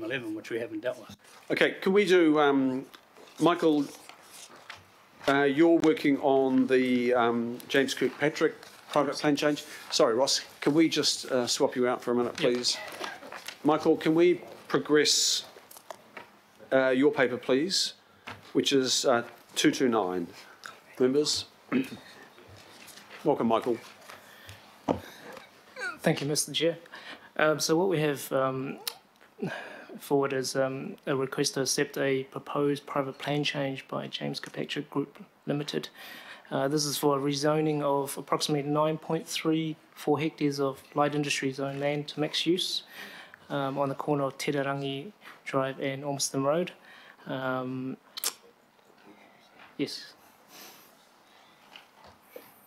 11, which we haven't dealt with. Okay, can we do, Michael, you're working on the James Kirkpatrick private plan change. Sorry, Ross, can we just swap you out for a minute, please? Yep. Michael, can we progress your paper, please, which is 229. Members? Welcome, Michael. Thank you, Mr. Chair. So what we have forward is a request to accept a proposed private plan change by James Kirkpatrick Group Limited. This is for a rezoning of approximately 9.34 hectares of light industry zone land to mixed use on the corner of Terarangi Drive and Ormiston Road. Yes.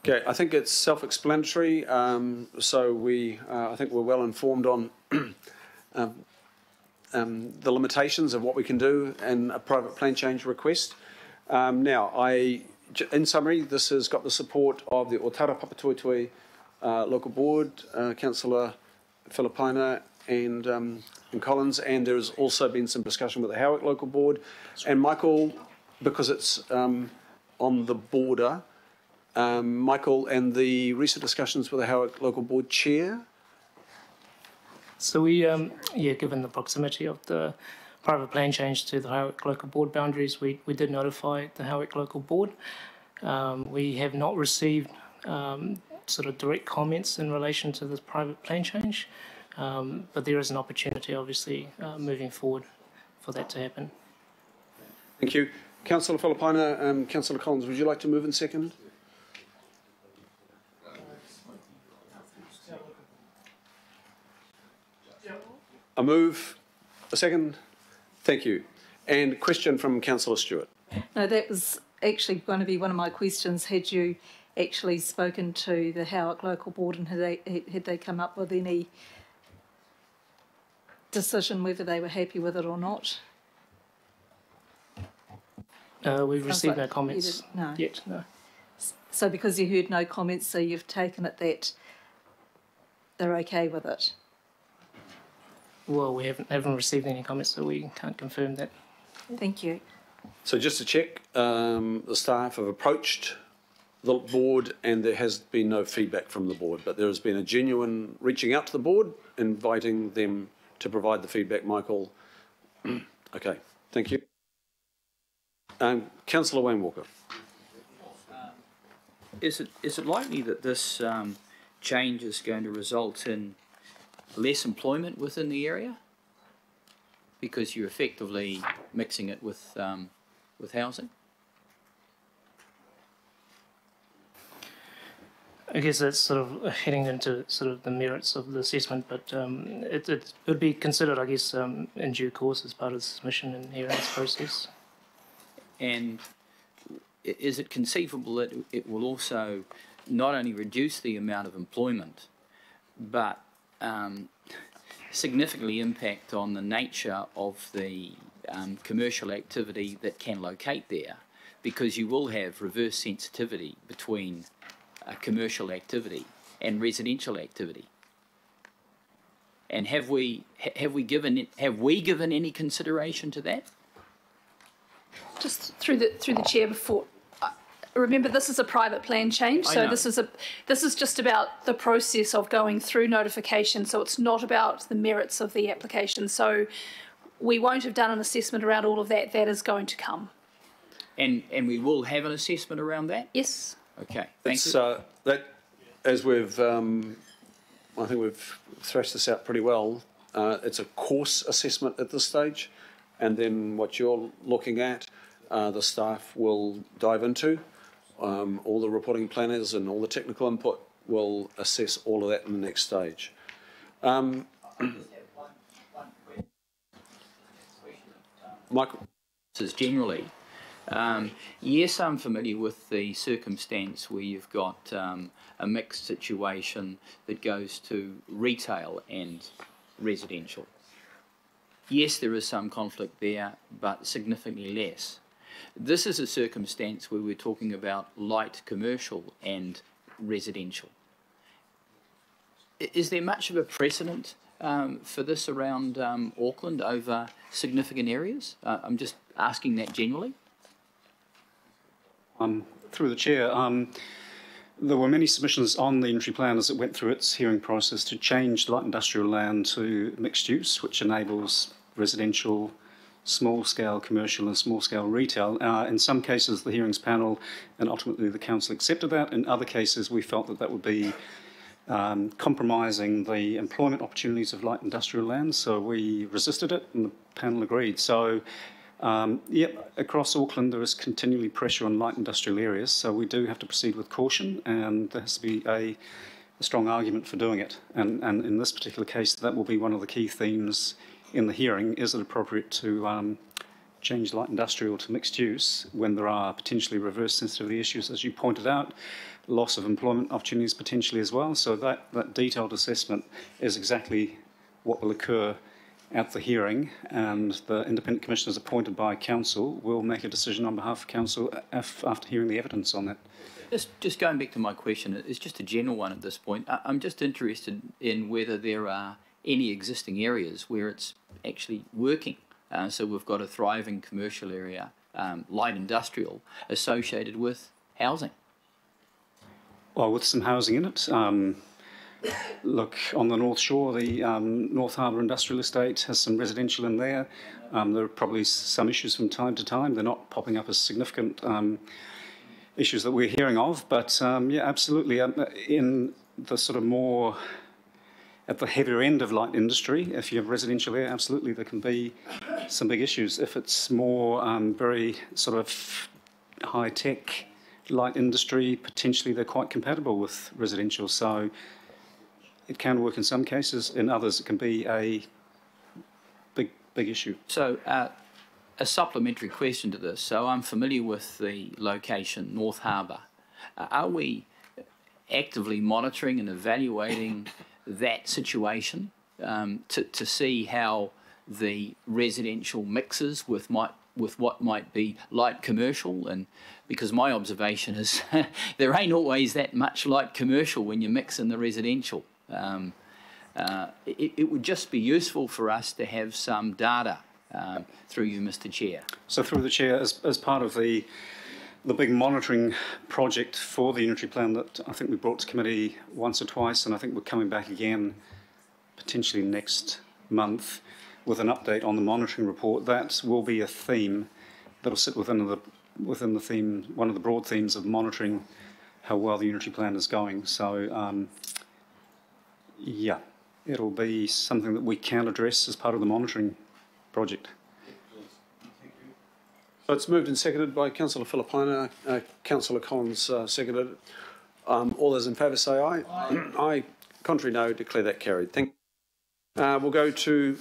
Okay, I think it's self-explanatory. So I think we're well informed on the limitations of what we can do in a private plan change request. Now, in summary, this has got the support of the Otara Papatoetoe local board, Councillor Filipaina and Collins, and there has also been some discussion with the Howick local board. And Michael, because it's on the border, Michael, and the recent discussions with the Howick local board chair. So we, given the proximity of the private plan change to the Howick local board boundaries, we did notify the Howick local board. We have not received sort of direct comments in relation to this private plan change, but there is an opportunity, obviously, moving forward for that to happen. Thank you. Councillor Filipaina, Councillor Collins, would you like to move in second? A move, a second. Thank you. And question from Councillor Stewart. No, that was actually going to be one of my questions. Had you actually spoken to the Howick local board, and had they come up with any decision whether they were happy with it or not? We've received no comments yet. No. So because you heard no comments, so you've taken it that they're okay with it? Well, we haven't received any comments, so we can't confirm that. Thank you. So just to check, the staff have approached the board and there has been no feedback from the board, but there has been a genuine reaching out to the board, inviting them to provide the feedback. Michael, okay, thank you. Councillor Wayne Walker. Is it likely that this change is going to result in less employment within the area, because you're effectively mixing it with housing? I guess that's sort of heading into sort of the merits of the assessment, but it would be considered, I guess, in due course as part of the submission and hearings process. And is it conceivable that it will also not only reduce the amount of employment, but significantly impact on the nature of the commercial activity that can locate there, because you will have reverse sensitivity between commercial activity and residential activity? And have we given any consideration to that? Just through the chair, before. Remember, this is a private plan change, so this is just about the process of going through notification. So it's not about the merits of the application. So we won't have done an assessment around all of that. That is going to come. And we will have an assessment around that? Yes. Okay. Thank you. That, as we've, I think we've thrashed this out pretty well. It's a course assessment at this stage, and then what you're looking at, the staff will dive into. All the reporting planners and all the technical input will assess all of that in the next stage. Michael? Generally, yes, I'm familiar with the circumstance where you've got a mixed situation that goes to retail and residential. Yes, there is some conflict there, but significantly less. This is a circumstance where we're talking about light commercial and residential. Is there much of a precedent for this around Auckland over significant areas? I'm just asking that generally. Through the chair, there were many submissions on the unitary plan as it went through its hearing process to change light industrial land to mixed use, which enables residential, small-scale commercial and small-scale retail. In some cases, the hearings panel and ultimately the council accepted that. In other cases, we felt that that would be compromising the employment opportunities of light industrial land, so we resisted it and the panel agreed. So, across Auckland there is continually pressure on light industrial areas, so we do have to proceed with caution, and there has to be a strong argument for doing it. And in this particular case, that will be one of the key themes in the hearing. Is it appropriate to change light industrial to mixed use when there are potentially reverse sensitivity issues, as you pointed out, loss of employment opportunities potentially as well? So that detailed assessment is exactly what will occur at the hearing, and the independent commissioners appointed by council will make a decision on behalf of council after hearing the evidence on that. Just going back to my question, it's just a general one at this point. I'm just interested in whether there are any existing areas where it's actually working. So we've got a thriving commercial area, light industrial, associated with housing. Well, with some housing in it. Look, on the North Shore, the North Harbour Industrial Estate has some residential in there. There are probably some issues from time to time. They're not popping up as significant issues that we're hearing of, but yeah, absolutely. In the sort of more at the heavier end of light industry, if you have residential there, absolutely there can be some big issues. If it's more very sort of high-tech light industry, potentially they're quite compatible with residential, so it can work in some cases. In others, it can be a big issue. So a supplementary question to this. So I'm familiar with the location, North Harbour. Are we actively monitoring and evaluating that situation to see how the residential mixes with what might be light commercial? And because my observation is there ain't always that much light commercial when you mix in the residential. It would just be useful for us to have some data through you, Mr. Chair. So through the Chair, as part of the big monitoring project for the unitary plan that I think we brought to committee once or twice, and I think we're coming back again potentially next month with an update on the monitoring report, that will be a theme that will sit within the theme, one of the broad themes of monitoring how well the unitary plan is going. So yeah, it'll be something that we can address as part of the monitoring project. So it's moved and seconded by Councillor Filipaina. Councillor Collins seconded it. All those in favour say aye. Aye. Aye. Contrary no, declare that carried. Thank you. We'll go to